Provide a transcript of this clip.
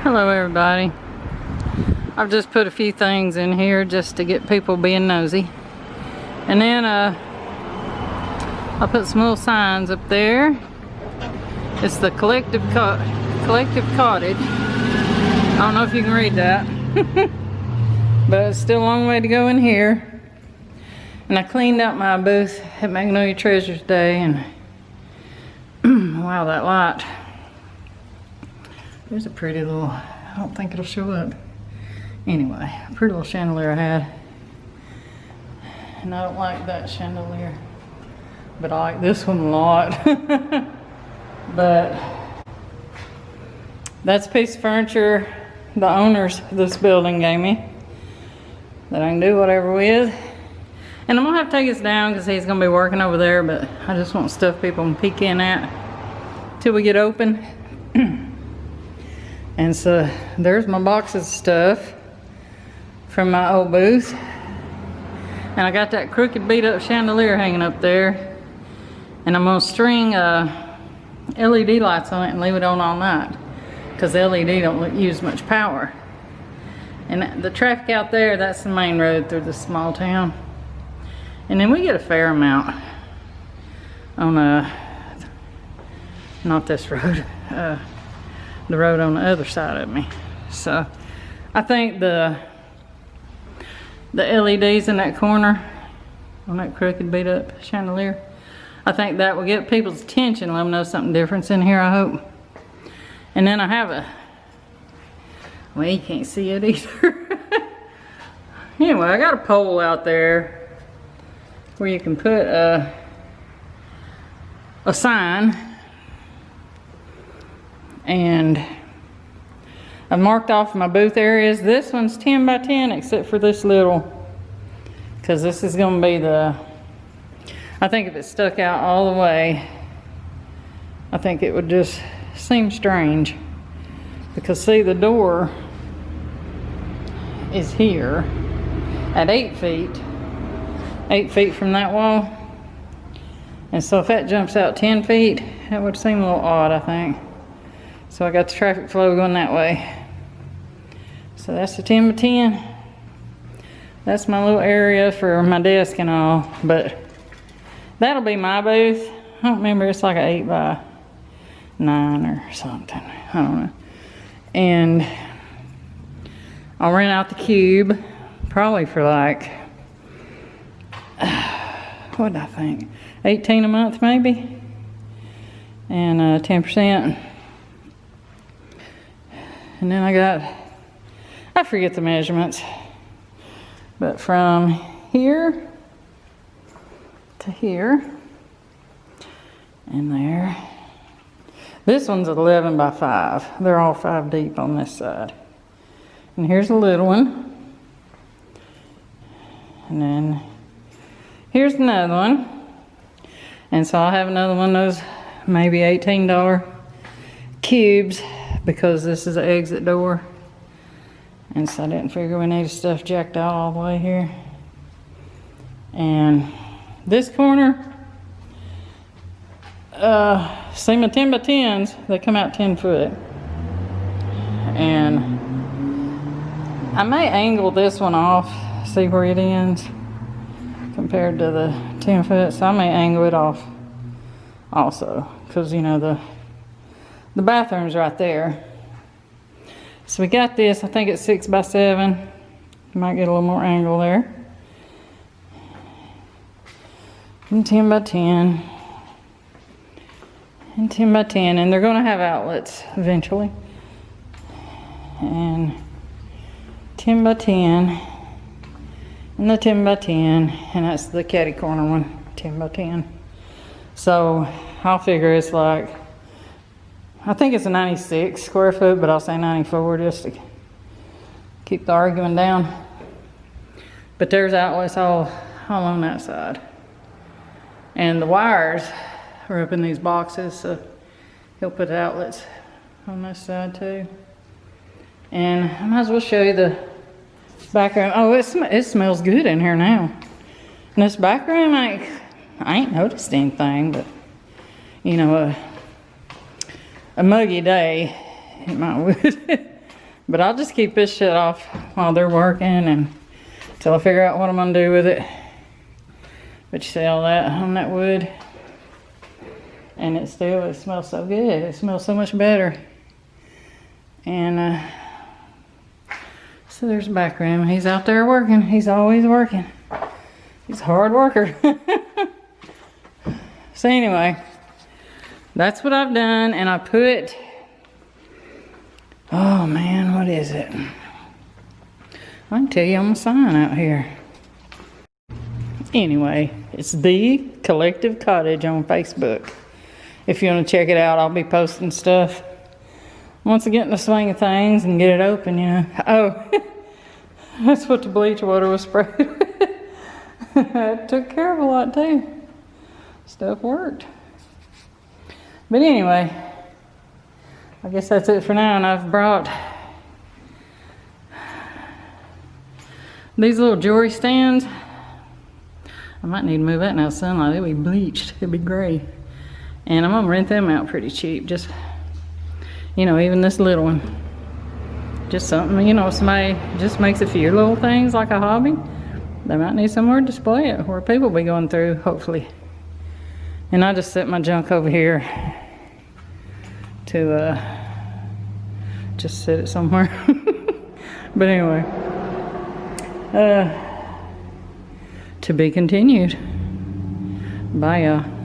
Hello everybody. I've just put a few things in here just to get people being nosy. And then I put some little signs up there. It's the collective cottage. I don't know if you can read that. But it's still a long way to go in here. And I cleaned out my booth at Magnolia Treasures Day, and wow, that light. There's a pretty little, I don't think it'll show up. Anyway, a pretty little chandelier I had. And I don't like that chandelier, but I like this one a lot. But that's a piece of furniture the owners of this building gave me that I can do whatever with. And I'm gonna have to take this down because he's gonna be working over there, but I just want stuff people can peek in at till we get open. And so there's my boxes of stuff from my old booth. And I got that crooked beat up chandelier hanging up there. And I'm gonna string LED lights on it and leave it on all night, because the LED don't use much power. And the traffic out there, that's the main road through this small town. And then we get a fair amount on not this road, the road on the other side of me. So I think the LEDs in that corner on that crooked beat up chandelier, I think that will get people's attention, let them know something different's in here, I hope. And then I have well, you can't see it either. Anyway, I got a pole out there where you can put a sign, and I've marked off my booth areas. This one's 10 by 10 except for this little, because this is going to be I think if it stuck out all the way, I think it would just seem strange. Because see, the door is here at 8 feet. 8 feet from that wall. And so if that jumps out 10 feet, that would seem a little odd, I think. So I got the traffic flow going that way. So that's the 10 by 10. That's my little area for my desk and all. But that'll be my booth. I don't remember, it's like an 8 by 9 or something. I don't know. And I'll rent out the cube, probably for like, what did I think? 18 a month maybe, and 10%. And then I forget the measurements, but from here to here and there. This one's 11 by 5. They're all 5 deep on this side. And here's a little one. And then here's another one. And so I'll have another one of those maybe $18 cubes, because this is an exit door. And so I didn't figure we needed stuff jacked out all the way here. And this corner, see my 10 by 10s, they come out 10 foot. And I may angle this one off, see where it ends, compared to the 10 foot. So I may angle it off also, because you know the bathroom's right there. So we got this, I think it's 6 by 7. Might get a little more angle there. And 10 by 10. And 10 by 10, and they're going to have outlets eventually. And 10 by 10, and the 10 by 10, and that's the catty corner one, 10 by 10. So I'll figure it's like, I think it's a 96 square foot, but I'll say 94 just to keep the argument down. But there's outlets all on that side. And the wires are up in these boxes, so he'll put outlets on this side too. And I might as well show you the back room. Oh, it smells good in here now. And this back room, I ain't noticed anything, but you know, a muggy day, it might would. But I'll just keep this shit off while they're working and until I figure out what I'm gonna do with it. But you see all that on that wood? And it smells so good. It smells so much better. And so there's the back room. He's out there working. He's always working. He's a hard worker. So anyway, that's what I've done. And I put, oh man, what is it? I can tell you on the sign out here. Anyway, it's The Collective Cottage on Facebook. If you want to check it out, I'll be posting stuff once I get in the swing of things and get it open, you know. Oh, that's what the bleach water was sprayed with. It took care of a lot too. Stuff worked. But anyway, I guess that's it for now. And I've brought these little jewelry stands. I might need to move that now, sunlight. It'll be bleached. It'll be gray. And I'm gonna rent them out pretty cheap. Just, you know, even this little one. Just something, you know, somebody just makes a few little things like a hobby. They might need somewhere to display it where people will be going through, hopefully. And I just set my junk over here to just sit it somewhere. But anyway, to be continued. Bye, y'all.